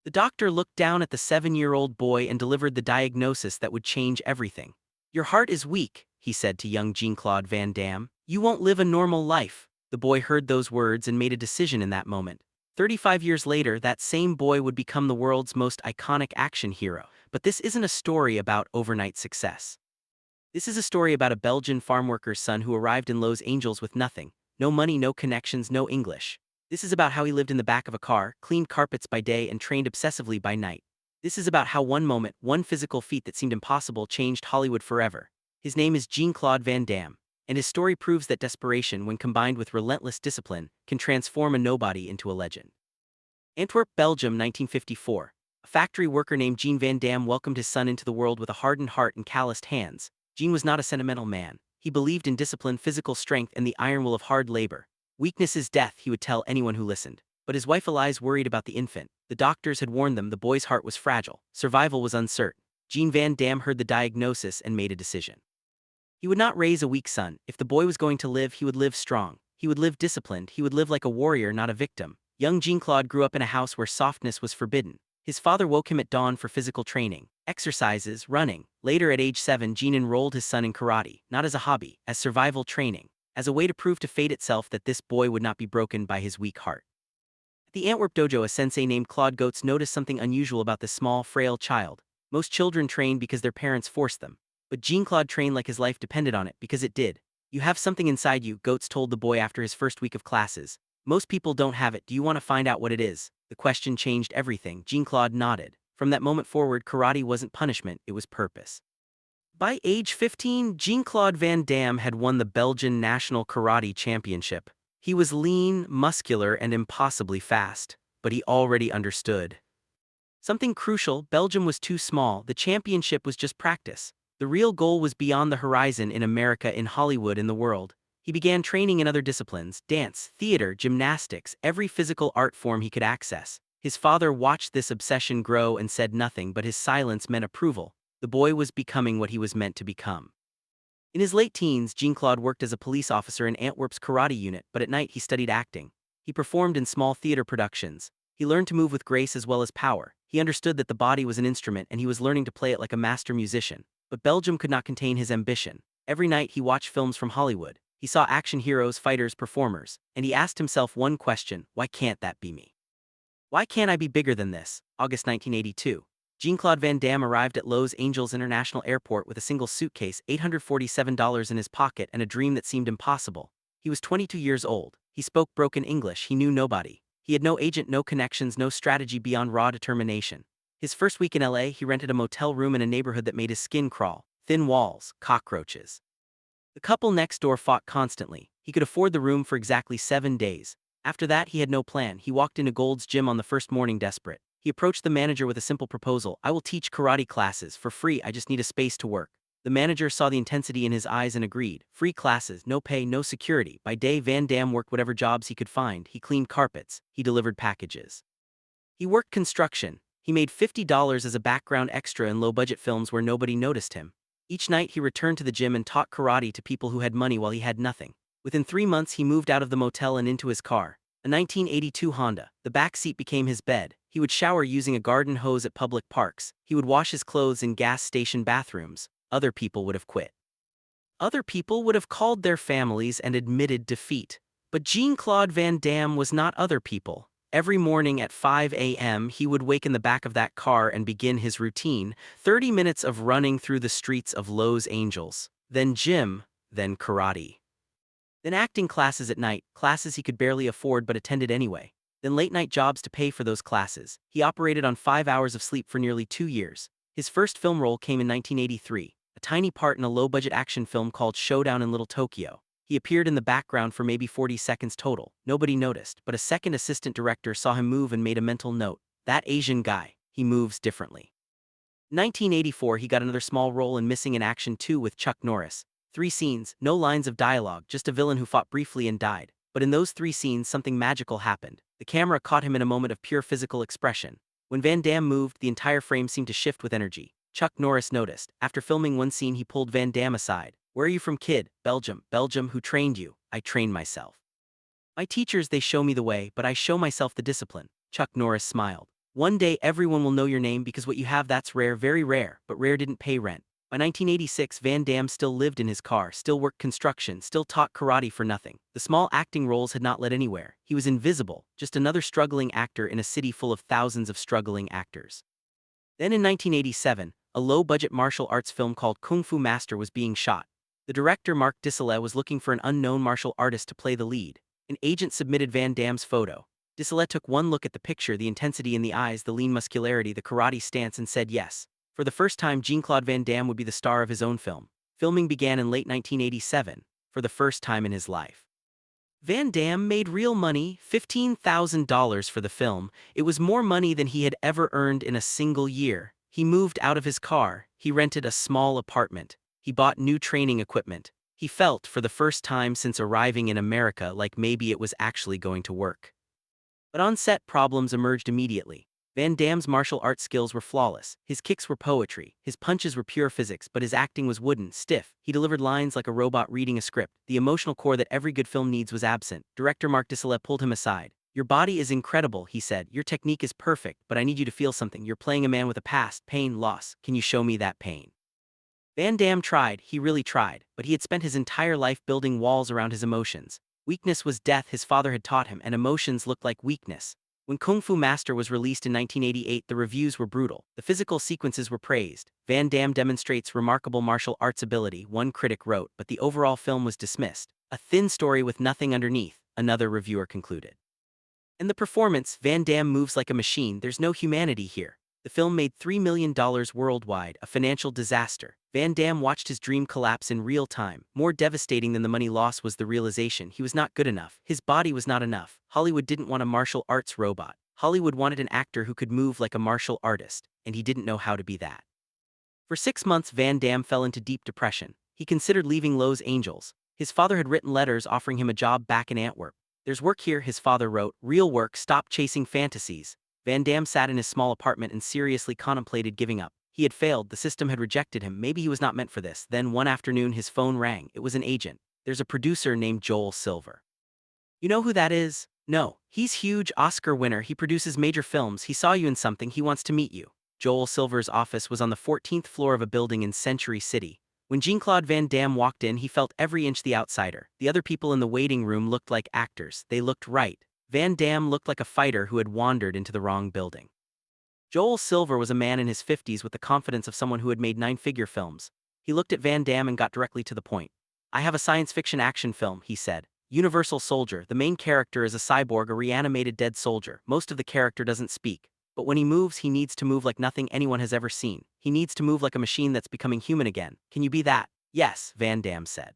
The doctor looked down at the 7-year-old boy and delivered the diagnosis that would change everything. "Your heart is weak," he said to young Jean-Claude Van Damme. "You won't live a normal life." The boy heard those words and made a decision in that moment. 35 years later, that same boy would become the world's most iconic action hero. But this isn't a story about overnight success. This is a story about a Belgian farm worker's son who arrived in Los Angeles with nothing. No money, no connections, no English. This is about how he lived in the back of a car, cleaned carpets by day and trained obsessively by night. This is about how one moment, one physical feat that seemed impossible changed Hollywood forever. His name is Jean-Claude Van Damme, and his story proves that desperation, when combined with relentless discipline, can transform a nobody into a legend. Antwerp, Belgium, 1954. A factory worker named Jean Van Damme welcomed his son into the world with a hardened heart and calloused hands. Jean was not a sentimental man. He believed in discipline, physical strength, and the iron will of hard labor. "Weakness is death," he would tell anyone who listened. But his wife Elise worried about the infant. The doctors had warned them the boy's heart was fragile. Survival was uncertain. Jean Van Damme heard the diagnosis and made a decision. He would not raise a weak son. If the boy was going to live, he would live strong. He would live disciplined. He would live like a warrior, not a victim. Young Jean-Claude grew up in a house where softness was forbidden. His father woke him at dawn for physical training, exercises, running. Later, at age 7, Jean enrolled his son in karate, not as a hobby, as survival training, as a way to prove to fate itself that this boy would not be broken by his weak heart. At the Antwerp dojo, a sensei named Claude Goetz noticed something unusual about this small, frail child. Most children train because their parents forced them. But Jean-Claude trained like his life depended on it, because it did. "You have something inside you," Goetz told the boy after his first week of classes. "Most people don't have it. Do you want to find out what it is?" The question changed everything. Jean-Claude nodded. From that moment forward, karate wasn't punishment, it was purpose. By age 15, Jean-Claude Van Damme had won the Belgian National Karate Championship. He was lean, muscular, and impossibly fast, but he already understood something crucial: Belgium was too small, the championship was just practice. The real goal was beyond the horizon, in America, in Hollywood, in the world. He began training in other disciplines: dance, theater, gymnastics, every physical art form he could access. His father watched this obsession grow and said nothing, but his silence meant approval. The boy was becoming what he was meant to become. In his late teens, Jean-Claude worked as a police officer in Antwerp's karate unit, but at night he studied acting. He performed in small theater productions. He learned to move with grace as well as power. He understood that the body was an instrument, and he was learning to play it like a master musician. But Belgium could not contain his ambition. Every night he watched films from Hollywood. He saw action heroes, fighters, performers, and he asked himself one question: why can't that be me? Why can't I be bigger than this? August 1982. Jean-Claude Van Damme arrived at Los Angeles International Airport with a single suitcase, $847 in his pocket, and a dream that seemed impossible. He was 22 years old. He spoke broken English. He knew nobody. He had no agent, no connections, no strategy beyond raw determination. His first week in LA, he rented a motel room in a neighborhood that made his skin crawl. Thin walls, cockroaches. The couple next door fought constantly. He could afford the room for exactly 7 days. After that, he had no plan. He walked into Gold's Gym on the first morning, desperate. He approached the manager with a simple proposal: "I will teach karate classes for free, I just need a space to work." The manager saw the intensity in his eyes and agreed. Free classes, no pay, no security. By day, Van Damme worked whatever jobs he could find. He cleaned carpets. He delivered packages. He worked construction. He made $50 as a background extra in low-budget films where nobody noticed him. Each night he returned to the gym and taught karate to people who had money while he had nothing. Within 3 months he moved out of the motel and into his car, a 1982 Honda. The back seat became his bed. He would shower using a garden hose at public parks. He would wash his clothes in gas station bathrooms. Other people would have quit. Other people would have called their families and admitted defeat. But Jean-Claude Van Damme was not other people. Every morning at 5 a.m. he would wake in the back of that car and begin his routine: 30 minutes of running through the streets of Los Angeles. Then gym, then karate. Then acting classes at night, classes he could barely afford but attended anyway. Then late-night jobs to pay for those classes. He operated on 5 hours of sleep for nearly 2 years. His first film role came in 1983, a tiny part in a low-budget action film called Showdown in Little Tokyo. He appeared in the background for maybe 40 seconds total. Nobody noticed, but a second assistant director saw him move and made a mental note: "That Asian guy, he moves differently." 1984, he got another small role in Missing in Action 2 with Chuck Norris. 3 scenes, no lines of dialogue, just a villain who fought briefly and died. But in those 3 scenes, something magical happened. The camera caught him in a moment of pure physical expression. When Van Damme moved, the entire frame seemed to shift with energy. Chuck Norris noticed. After filming one scene, he pulled Van Damme aside. "Where are you from, kid?" "Belgium." "Belgium, who trained you?" "I trained myself. My teachers, they show me the way, but I show myself the discipline." Chuck Norris smiled. One day everyone will know your name because what you have that's rare, very rare, but rare didn't pay rent. By 1986, Van Damme still lived in his car, still worked construction, still taught karate for nothing. The small acting roles had not led anywhere. He was invisible, just another struggling actor in a city full of thousands of struggling actors. Then in 1987, a low-budget martial arts film called Kung Fu Master was being shot. The director Marc Disselet was looking for an unknown martial artist to play the lead. An agent submitted Van Damme's photo. Disselet took one look at the picture, the intensity in the eyes, the lean muscularity, the karate stance, and said yes. For the first time, Jean-Claude Van Damme would be the star of his own film. Filming began in late 1987, for the first time in his life. Van Damme made real money, $15,000 for the film. It was more money than he had ever earned in a single year. He moved out of his car. He rented a small apartment. He bought new training equipment. He felt, for the first time since arriving in America, like maybe it was actually going to work. But on set, problems emerged immediately. Van Damme's martial arts skills were flawless. His kicks were poetry. His punches were pure physics, but his acting was wooden, stiff. He delivered lines like a robot reading a script. The emotional core that every good film needs was absent. Director Marc Disselet pulled him aside. "Your body is incredible," he said. "Your technique is perfect, but I need you to feel something. You're playing a man with a past, pain, loss. Can you show me that pain?" Van Damme tried, he really tried, but he had spent his entire life building walls around his emotions. Weakness was death, his father had taught him, and emotions looked like weakness. When Kung Fu Master was released in 1988, the reviews were brutal. The physical sequences were praised. Van Damme demonstrates remarkable martial arts ability, one critic wrote, but the overall film was dismissed. A thin story with nothing underneath, another reviewer concluded. In the performance, Van Damme moves like a machine, there's no humanity here. The film made $3 million worldwide, a financial disaster. Van Damme watched his dream collapse in real time. More devastating than the money loss was the realization he was not good enough. His body was not enough. Hollywood didn't want a martial arts robot. Hollywood wanted an actor who could move like a martial artist, and he didn't know how to be that. For 6 months, Van Damme fell into deep depression. He considered leaving Los Angeles. His father had written letters offering him a job back in Antwerp. "There's work here," his father wrote. "Real work, stop chasing fantasies." Van Damme sat in his small apartment and seriously contemplated giving up. He had failed, the system had rejected him, maybe he was not meant for this. Then one afternoon his phone rang. It was an agent. "There's a producer named Joel Silver." "You know who that is?" "No. He's huge, Oscar winner, he produces major films, he saw you in something, he wants to meet you." Joel Silver's office was on the 14th floor of a building in Century City. When Jean-Claude Van Damme walked in, he felt every inch the outsider. The other people in the waiting room looked like actors. They looked right. Van Damme looked like a fighter who had wandered into the wrong building. Joel Silver was a man in his 50s with the confidence of someone who had made 9-figure films. He looked at Van Damme and got directly to the point. "I have a science fiction action film," he said. "Universal Soldier. The main character is a cyborg, a reanimated dead soldier. Most of the character doesn't speak. But when he moves, he needs to move like nothing anyone has ever seen. He needs to move like a machine that's becoming human again. Can you be that?" "Yes," Van Damme said.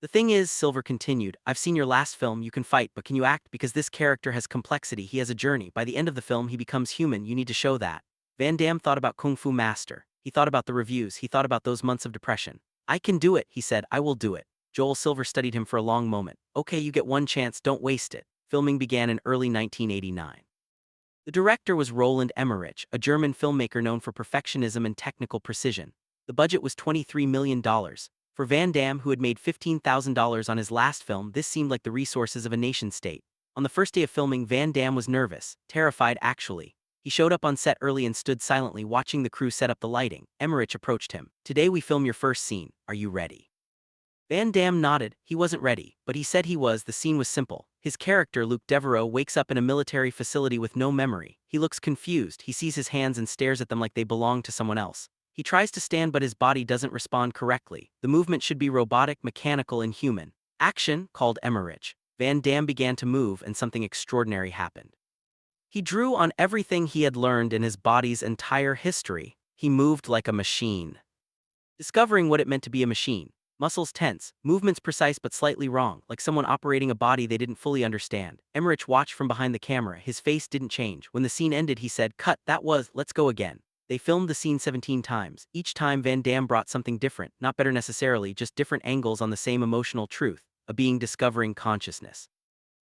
"The thing is," Silver continued, "I've seen your last film, you can fight, but can you act? Because this character has complexity, he has a journey. By the end of the film, he becomes human, you need to show that." Van Damme thought about Kung Fu Master. He thought about the reviews, he thought about those months of depression. "I can do it," he said, "I will do it." Joel Silver studied him for a long moment. "Okay, you get one chance, don't waste it." Filming began in early 1989. The director was Roland Emmerich, a German filmmaker known for perfectionism and technical precision. The budget was $23 million. For Van Damme, who had made $15,000 on his last film, this seemed like the resources of a nation-state. On the first day of filming, Van Damme was nervous, terrified actually. He showed up on set early and stood silently watching the crew set up the lighting. Emmerich approached him. "Today we film your first scene. Are you ready?" Van Damme nodded. He wasn't ready, but he said he was. The scene was simple. His character, Luc Devereaux, wakes up in a military facility with no memory. He looks confused. He sees his hands and stares at them like they belong to someone else. He tries to stand, but his body doesn't respond correctly. The movement should be robotic, mechanical, and human. "Action," called Emmerich. Van Damme began to move, and something extraordinary happened. He drew on everything he had learned in his body's entire history. He moved like a machine. Discovering what it meant to be a machine. Muscles tense, movements precise but slightly wrong, like someone operating a body they didn't fully understand. Emmerich watched from behind the camera. His face didn't change. When the scene ended, he said, "Cut, that was, let's go again." They filmed the scene 17 times. Each time Van Damme brought something different, not better necessarily, just different angles on the same emotional truth, a being discovering consciousness.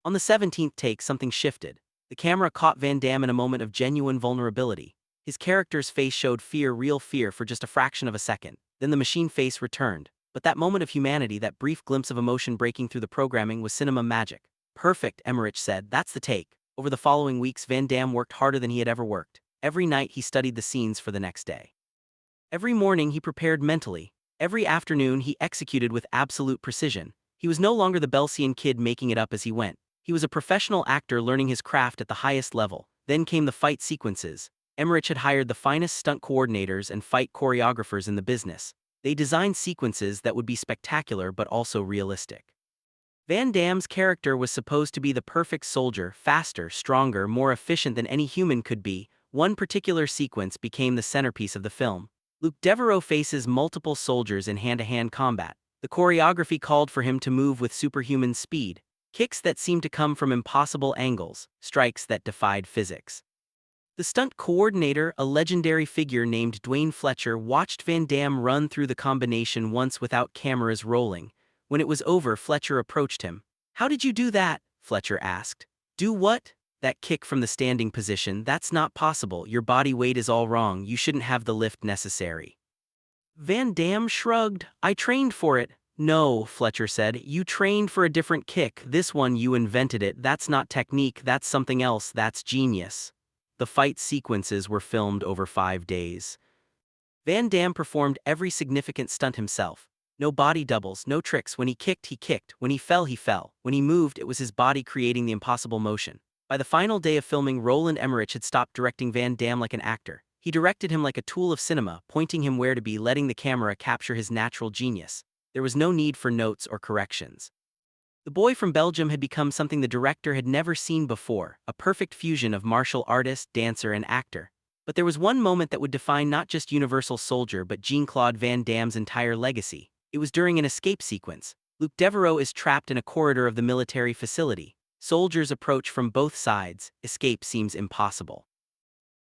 On the 17th take, something shifted. The camera caught Van Damme in a moment of genuine vulnerability. His character's face showed fear, real fear, for just a fraction of a second. Then the machine face returned. But that moment of humanity, that brief glimpse of emotion breaking through the programming, was cinema magic. "Perfect," Emmerich said. "That's the take." Over the following weeks, Van Damme worked harder than he had ever worked. Every night he studied the scenes for the next day. Every morning he prepared mentally. Every afternoon he executed with absolute precision. He was no longer the Belsian kid making it up as he went. He was a professional actor learning his craft at the highest level. Then came the fight sequences. Emmerich had hired the finest stunt coordinators and fight choreographers in the business. They designed sequences that would be spectacular but also realistic. Van Damme's character was supposed to be the perfect soldier, faster, stronger, more efficient than any human could be. One particular sequence became the centerpiece of the film. Luc Devereaux faces multiple soldiers in hand-to-hand combat. The choreography called for him to move with superhuman speed, kicks that seemed to come from impossible angles, strikes that defied physics. The stunt coordinator, a legendary figure named Dwayne Fletcher, watched Van Damme run through the combination once without cameras rolling. When it was over, Fletcher approached him. "How did you do that?" Fletcher asked. "Do what?" "That kick from the standing position. That's not possible. Your body weight is all wrong. You shouldn't have the lift necessary." Van Damme shrugged. "I trained for it." "No," Fletcher said. "You trained for a different kick. This one, you invented it. That's not technique. That's something else. That's genius." The fight sequences were filmed over 5 days. Van Damme performed every significant stunt himself. No body doubles, no tricks. When he kicked, he kicked. When he fell, he fell. When he moved, it was his body creating the impossible motion. By the final day of filming, Roland Emmerich had stopped directing Van Damme like an actor. He directed him like a tool of cinema, pointing him where to be, letting the camera capture his natural genius. There was no need for notes or corrections. The boy from Belgium had become something the director had never seen before, a perfect fusion of martial artist, dancer, and actor. But there was one moment that would define not just Universal Soldier but Jean-Claude Van Damme's entire legacy. It was during an escape sequence. Luc Devereaux is trapped in a corridor of the military facility. Soldiers approach from both sides. Escape seems impossible.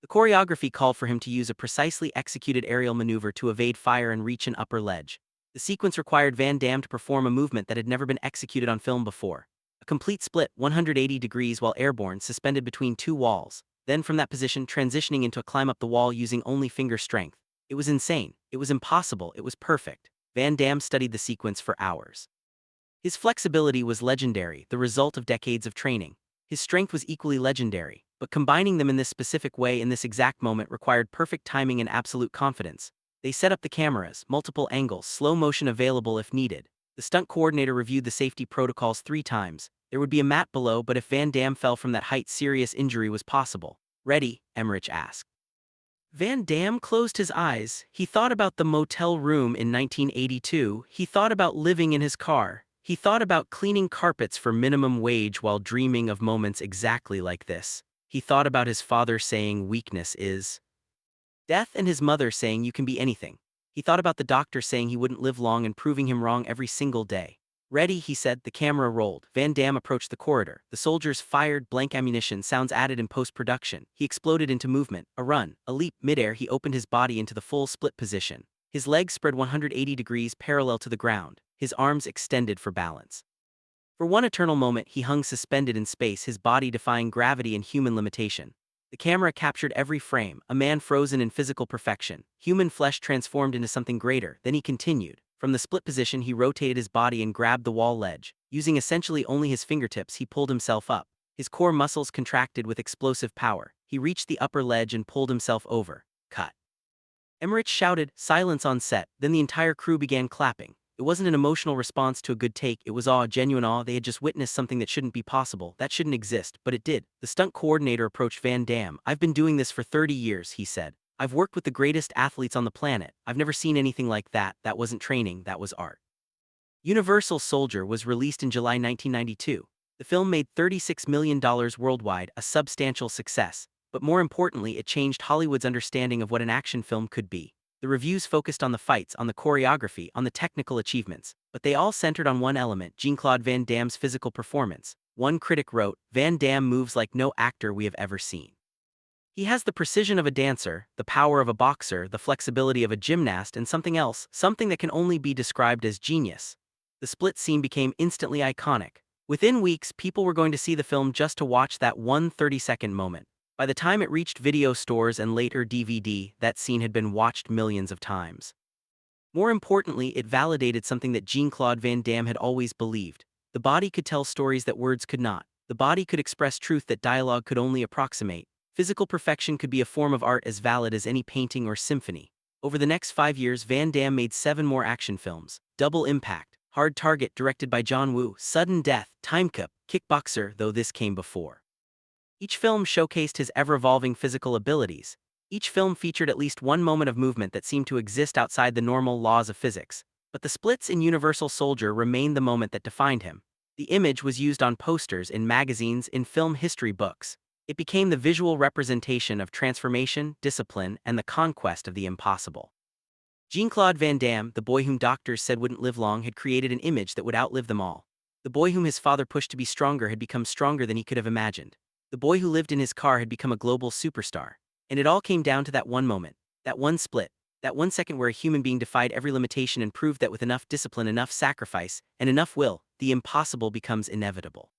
The choreography called for him to use a precisely executed aerial maneuver to evade fire and reach an upper ledge. The sequence required Van Damme to perform a movement that had never been executed on film before. A complete split, 180 degrees while airborne, suspended between two walls. Then from that position, transitioning into a climb up the wall using only finger strength. It was insane. It was impossible. It was perfect. Van Damme studied the sequence for hours. His flexibility was legendary, the result of decades of training. His strength was equally legendary, but combining them in this specific way in this exact moment required perfect timing and absolute confidence. They set up the cameras, multiple angles, slow motion available if needed. The stunt coordinator reviewed the safety protocols 3 times. There would be a mat below, but if Van Damme fell from that height, serious injury was possible. "Ready?" Emmerich asked. Van Damme closed his eyes. He thought about the motel room in 1982. He thought about living in his car. He thought about cleaning carpets for minimum wage while dreaming of moments exactly like this. He thought about his father saying weakness is death and his mother saying you can be anything. He thought about the doctor saying he wouldn't live long and proving him wrong every single day. "Ready," he said. The camera rolled. Van Damme approached the corridor. The soldiers fired blank ammunition, sounds added in post-production. He exploded into movement, a run, a leap. Midair, he opened his body into the full split position. His legs spread 180 degrees parallel to the ground, his arms extended for balance. For one eternal moment, he hung suspended in space, his body defying gravity and human limitation. The camera captured every frame, a man frozen in physical perfection, human flesh transformed into something greater. Then he continued. From the split position, he rotated his body and grabbed the wall ledge. Using essentially only his fingertips, he pulled himself up. His core muscles contracted with explosive power. He reached the upper ledge and pulled himself over. Cut. Emmerich shouted, silence on set. Then the entire crew began clapping. It wasn't an emotional response to a good take, it was awe, genuine awe. They had just witnessed something that shouldn't be possible, that shouldn't exist, but it did. The stunt coordinator approached Van Damme. "I've been doing this for 30 years, he said. "I've worked with the greatest athletes on the planet. I've never seen anything like that. That wasn't training, that was art." Universal Soldier was released in July 1992. The film made $36 million worldwide, a substantial success. But more importantly, it changed Hollywood's understanding of what an action film could be. The reviews focused on the fights, on the choreography, on the technical achievements, but they all centered on one element: Jean-Claude Van Damme's physical performance. One critic wrote, "Van Damme moves like no actor we have ever seen. He has the precision of a dancer, the power of a boxer, the flexibility of a gymnast, and something else, something that can only be described as genius." The split scene became instantly iconic. Within weeks, people were going to see the film just to watch that one 30-second moment. By the time it reached video stores and later DVD, that scene had been watched millions of times. More importantly, it validated something that Jean-Claude Van Damme had always believed. The body could tell stories that words could not. The body could express truth that dialogue could only approximate. Physical perfection could be a form of art as valid as any painting or symphony. Over the next 5 years, Van Damme made 7 more action films: Double Impact, Hard Target directed by John Woo, Sudden Death, Time Cop, Kickboxer, though this came before. Each film showcased his ever-evolving physical abilities. Each film featured at least one moment of movement that seemed to exist outside the normal laws of physics. But the splits in Universal Soldier remained the moment that defined him. The image was used on posters, in magazines, in film history books. It became the visual representation of transformation, discipline, and the conquest of the impossible. Jean-Claude Van Damme, the boy whom doctors said wouldn't live long, had created an image that would outlive them all. The boy whom his father pushed to be stronger had become stronger than he could have imagined. The boy who lived in his car had become a global superstar. And it all came down to that one moment, that one split, that 1 second where a human being defied every limitation and proved that with enough discipline, enough sacrifice, and enough will, the impossible becomes inevitable.